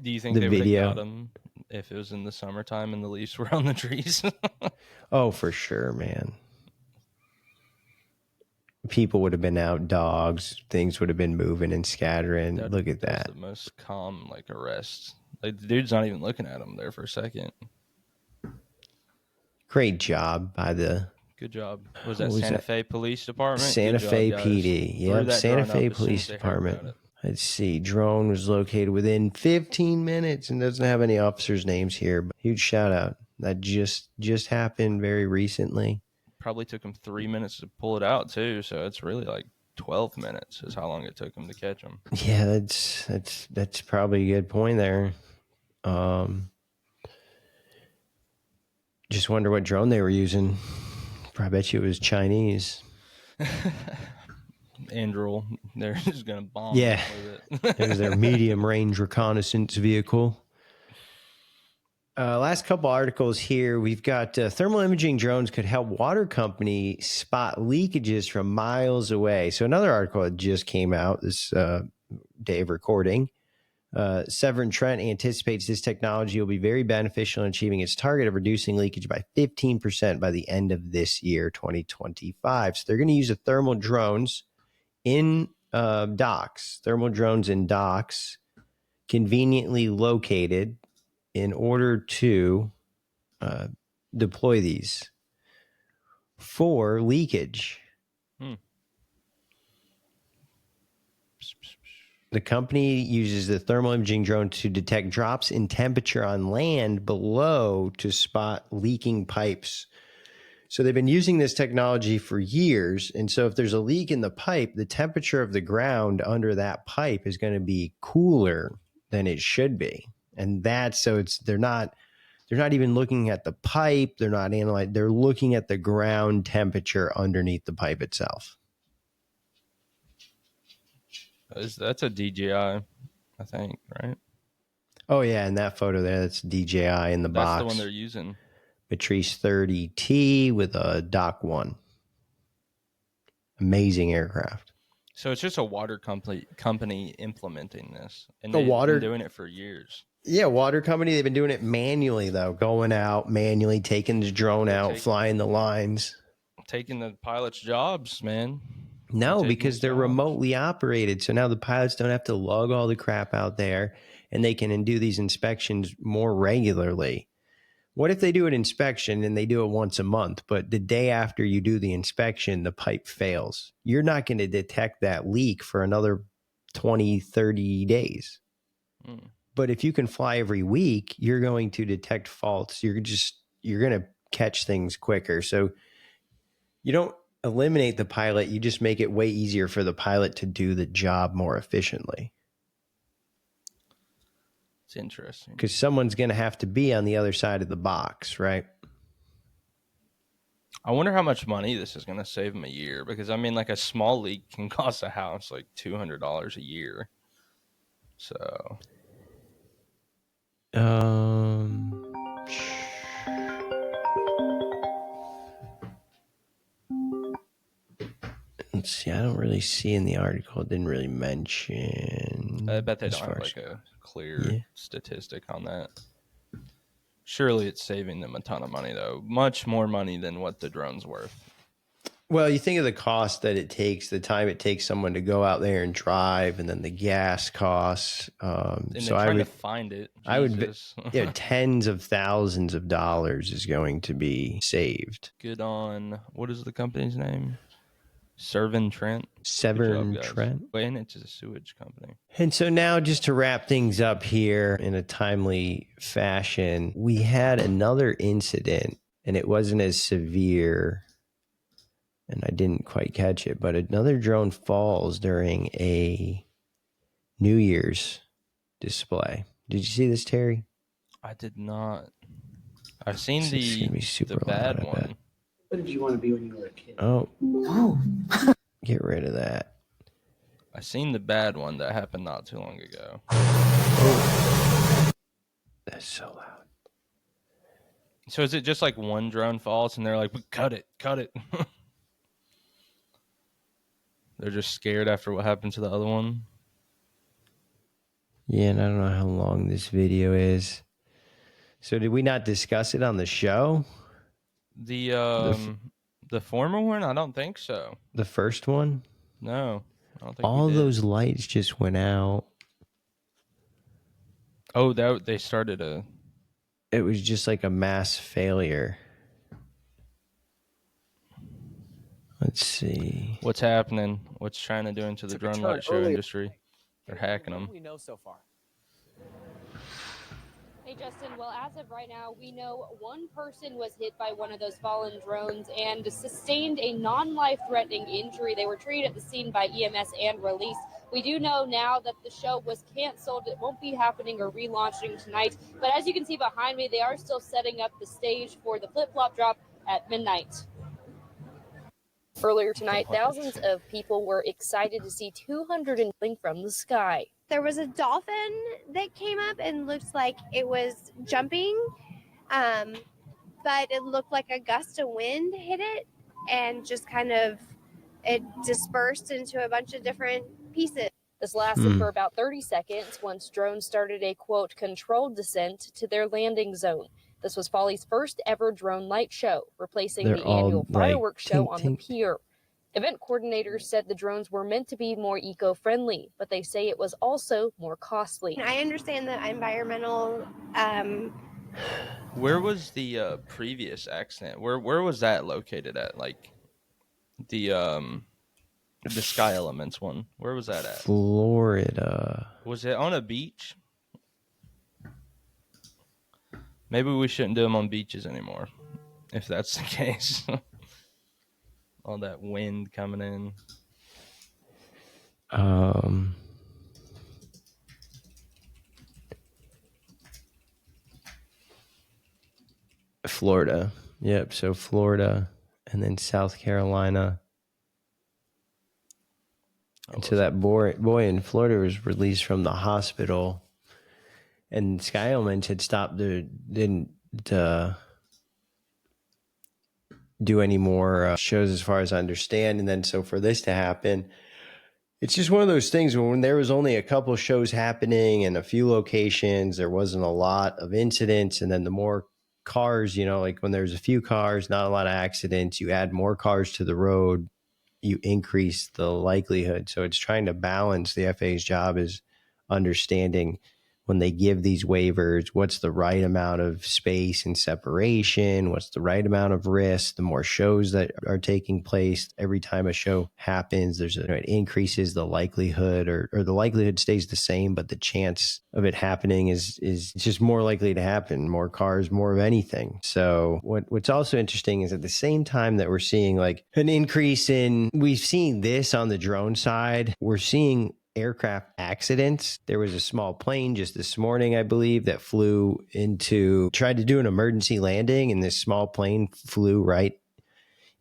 Do you think they would have got him if it was in the summertime and the leaves were on the trees? Oh, for sure, man. People would have been out, dogs, things would have been moving and scattering. Look at that. That's the most calm, arrest. Like, the dude's not even looking at him there for a second. Great job by the... Good job. Was that Santa Fe Police Department? Santa Fe PD. Yep, Santa Fe Police Department. Let's see. Drone was located within 15 minutes and doesn't have any officers' names here. But huge shout out. That just happened very recently. Probably took him 3 minutes to pull it out too. So it's really like 12 minutes is how long it took him to catch him. Yeah, that's probably a good point there. Just wonder what drone they were using. Probably bet you it was Chinese. Andrew, they're just gonna bomb. Yeah, it was their medium range reconnaissance vehicle. Last couple articles here. We've got thermal imaging drones could help water company spot leakages from miles away. So another article that just came out this day of recording. Severn Trent anticipates this technology will be very beneficial in achieving its target of reducing leakage by 15% by the end of this year, 2025. So they're going to use the thermal drones in docks, conveniently located in order to deploy these for leakage. The company uses the thermal imaging drone to detect drops in temperature on land below to spot leaking pipes So they've been using this technology for years. And so if there's a leak in the pipe, the temperature of the ground under that pipe is going to be cooler than it should be. And that's so it's they're not even looking at the pipe, they're not analyzing, they're looking at the ground temperature underneath the pipe itself. That's a DJI, I think, right? Oh yeah, and that photo there, that's DJI in the box. That's the one they're using. Matrice 30T with a Dock 1. Amazing aircraft. So it's just a water company implementing this, and The they've water been doing it for years. Yeah, water company. They've been doing it manually though, going out manually, taking the drone out, flying the lines, taking the pilots' jobs, man. No, because they're remotely operated. So now the pilots don't have to lug all the crap out there, and they can do these inspections more regularly. What if they do an inspection and they do it once a month, but the day after you do the inspection, the pipe fails? You're not going to detect that leak for another 20, 30 days. But if you can fly every week, you're going to detect faults. You're going to catch things quicker. So you don't eliminate the pilot. You just make it way easier for the pilot to do the job more efficiently. It's interesting. Because someone's going to have to be on the other side of the box, right? I wonder how much money this is going to save them a year. Because, I mean, like a small leak can cost a house like $200 a year. So... let's see. I don't really see in the article. It didn't really mention. I bet they don't have like a clear statistic on that. Surely it's saving them a ton of money, though. Much more money than what the drone's worth. Well, you think of the cost that it takes, the time it takes someone to go out there and drive, and then the gas costs. And so trying to find it. Jesus. I would, tens of thousands of dollars is going to be saved. Good on, what is the company's name? Severn Trent. Severn Trent. And it's a sewage company. And so now, just to wrap things up here in a timely fashion, we had another incident, and it wasn't as severe, and I didn't quite catch it, but another drone falls during a New Year's display. Did you see this, Terry? I did not. I've seen the bad one. What did you want to be when you were a kid? Oh. Get rid of that. I seen the bad one that happened not too long ago. Oh. That's so loud. So is it just like one drone falls and they're like, cut it. They're just scared after what happened to the other one? Yeah, and I don't know how long this video is. So did we not discuss it on the show? The former one? I don't think so. The first one? No, I don't think all those lights just went out. Oh, they started a... It was just like a mass failure. Let's see. What's happening? What's China doing to the drone light show industry? They're hacking them. What do we know so far? Hey, Justin. Well, as of right now, we know one person was hit by one of those fallen drones and sustained a non-life-threatening injury. They were treated at the scene by EMS and released. We do know now that the show was canceled. It won't be happening or relaunching tonight. But as you can see behind me, they are still setting up the stage for the flip-flop drop at midnight. Earlier tonight, thousands of people were excited to see 200 from the sky. There was a dolphin that came up and looked like it was jumping, but it looked like a gust of wind hit it and just kind of it dispersed into a bunch of different pieces. This lasted for about 30 seconds once drones started a, quote, controlled descent to their landing zone. This was Folly's first ever drone light show, replacing the annual fireworks show on the pier. Event coordinators said the drones were meant to be more eco-friendly, but they say it was also more costly. I understand the environmental... Where was the previous accident? Where was that located at? Like the Sky Elements one. Where was that at? Florida. Was it on a beach? Maybe we shouldn't do them on beaches anymore. if that's the case. All that wind coming in. Florida. Yep. So Florida and then South Carolina. And so that boy in Florida was released from the hospital, and Sky Elements had stopped. Didn't do any more shows, as far as I understand. And then so for this to happen, it's just one of those things where when there was only a couple shows happening in a few locations, there wasn't a lot of incidents. And then the more cars, like when there's a few cars, not a lot of accidents, you add more cars to the road, you increase the likelihood. So it's trying to balance. The FAA's job is understanding when they give these waivers, what's the right amount of space and separation, what's the right amount of risk. The more shows that are taking place, every time a show happens, it increases the likelihood, or the likelihood stays the same, but the chance of it happening is just more likely to happen. More cars, more of anything. So what's also interesting is at the same time that we're seeing like an increase we've seen this on the drone side, we're seeing aircraft accidents. There was a small plane just this morning, I believe, that tried to do an emergency landing, and this small plane flew right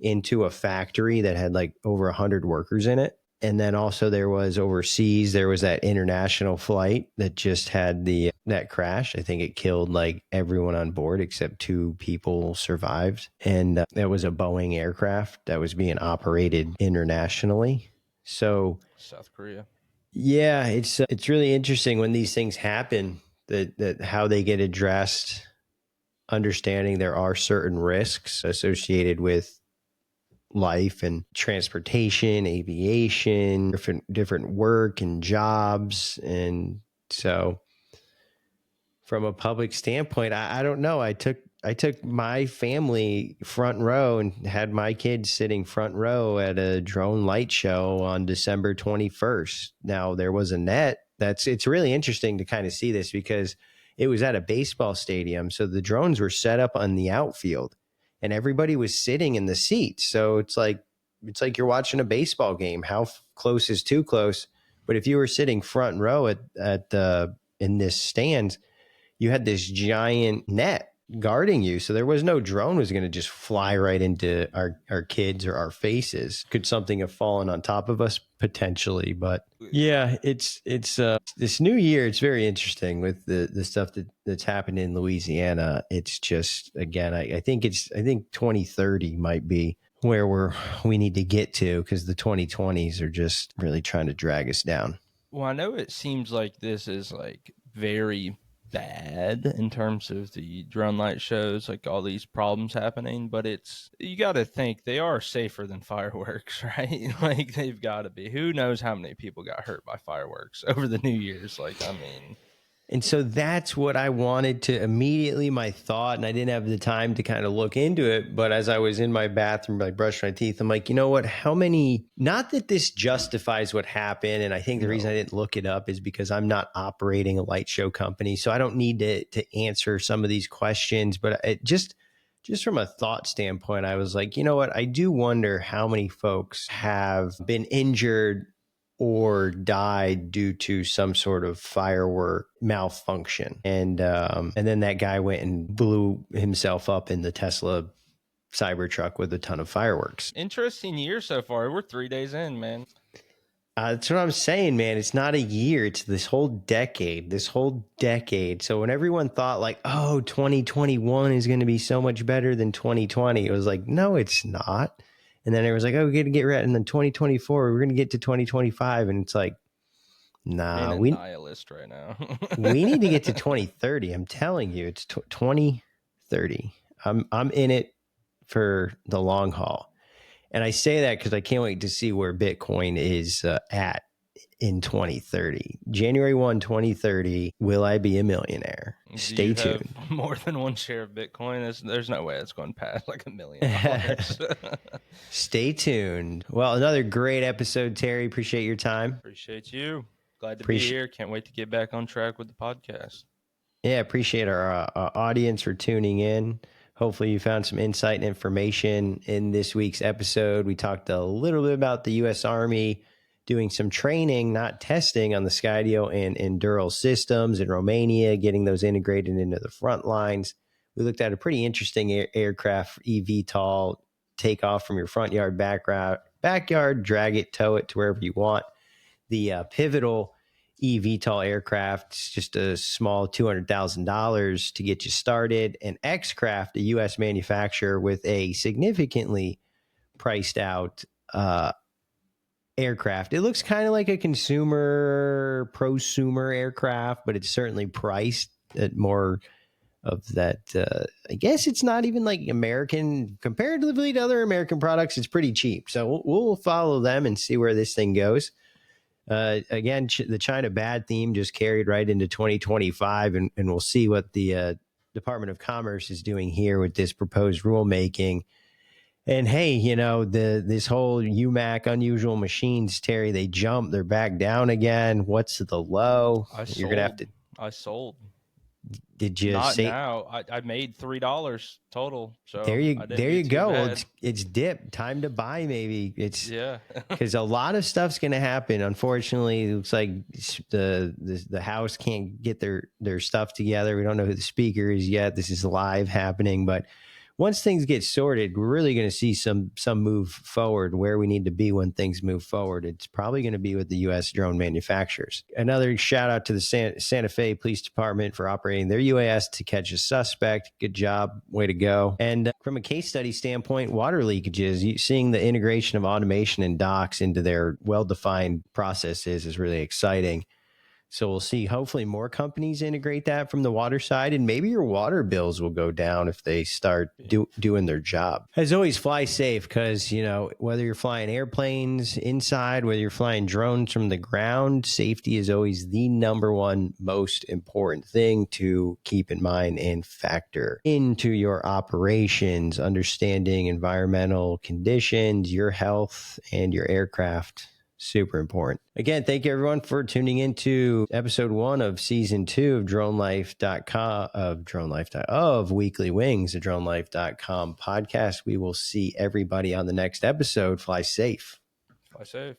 into a factory that had like over 100 workers in it. And then also there was that international flight that just had that crash. I think it killed like everyone on board except 2 people survived. And that was a Boeing aircraft that was being operated internationally. So South Korea. Yeah, it's really interesting when these things happen, that how they get addressed, understanding there are certain risks associated with life and transportation, aviation, different work and jobs. And so from a public standpoint, I don't know. I took my family front row and had my kids sitting front row at a drone light show on December 21st. Now there was a net. It's really interesting to kind of see this because it was at a baseball stadium. So the drones were set up on the outfield and everybody was sitting in the seats. So it's like you're watching a baseball game. How close is too close? But if you were sitting front row in this stands, you had this giant net guarding you. So there was no drone was going to just fly right into our kids or our faces. Could something have fallen on top of us? Potentially. But yeah, it's this new year. It's very interesting with the stuff that's happened in Louisiana. It's just, again, I think 2030 might be where we need to get to, because the 2020s are just really trying to drag us down. Well, I know it seems like this is like very bad in terms of the drone light shows, like all these problems happening, but you got to think they are safer than fireworks, right? Like they've got to be. Who knows how many people got hurt by fireworks over the New Year's? And so that's what I wanted to immediately, my thought, and I didn't have the time to kind of look into it. But as I was in my bathroom, I brushed my teeth. I'm like, you know what? Not that this justifies what happened. And I think the reason I didn't look it up is because I'm not operating a light show company. So I don't need to answer some of these questions. But just from a thought standpoint, I was like, you know what? I do wonder how many folks have been injured or died due to some sort of firework malfunction. And then that guy went and blew himself up in the Tesla Cybertruck with a ton of fireworks. Interesting year so far. We're 3 days in, man. That's what I'm saying, man. It's not a year. It's this whole decade. So when everyone thought like, oh, 2021 is going to be so much better than 2020, it was like, no, it's not. And then it was like, oh, we're going to get ready. And then 2024, we're going to get to 2025. And it's like, nah, we nihilist right now. We need to get to 2030. I'm telling you, it's 2030. I'm in it for the long haul. And I say that because I can't wait to see where Bitcoin is at in 2030. January 1, 2030, will I be a millionaire? Stay tuned. More than one share of Bitcoin? There's no way it's going past like $1 million. Stay tuned. Well, another great episode, Terry. Appreciate your time. Appreciate you. Glad to be here. Can't wait to get back on track with the podcast. Yeah, appreciate our audience for tuning in. Hopefully you found some insight and information in this week's episode. We talked a little bit about the U.S. Army doing some training, not testing, on the Skydio and Endural systems in Romania, getting those integrated into the front lines. We looked at a pretty interesting aircraft, EVTOL, take off from your front yard, backyard, drag it, tow it to wherever you want. The pivotal EVTOL aircraft is just a small $200,000 to get you started. And X-Craft, a U.S. manufacturer with a significantly priced out aircraft. It looks kind of like a prosumer aircraft, but it's certainly priced at more of that. I guess it's not even like American, comparatively to other American products. It's pretty cheap. So we'll follow them and see where this thing goes. Again, the China bad theme just carried right into 2025, and we'll see what the Department of Commerce is doing here with this proposed rulemaking. And hey, you know, this whole UMAC, unusual machines, Terry, they jump, they're back down again. What's the low? You're gonna have to. I sold. Did you Not say? now. I made $3 total. So There you go. Bad. It's dipped. Time to buy. Maybe it's because yeah. a lot of stuff's going to happen. Unfortunately, it looks like the House can't get their stuff together. We don't know who the speaker is yet. This is live happening, but once things get sorted, we're really going to see some move forward where we need to be when things move forward. It's probably going to be with the U.S. drone manufacturers. Another shout out to the Santa Fe Police Department for operating their UAS to catch a suspect. Good job. Way to go. And from a case study standpoint, water leakages, seeing the integration of automation and docks into their well-defined processes is really exciting. So we'll see. Hopefully more companies integrate that from the water side, and maybe your water bills will go down if they start doing their job. As always, fly safe, because, you know, whether you're flying airplanes inside, whether you're flying drones from the ground, safety is always the number one most important thing to keep in mind and factor into your operations. Understanding environmental conditions, your health, and your aircraft. Super important. Again, thank you everyone for tuning into episode 1 of season 2 of DroneLife.com, of Weekly Wings, a DroneLife.com podcast. We will see everybody on the next episode. Fly safe. Fly safe.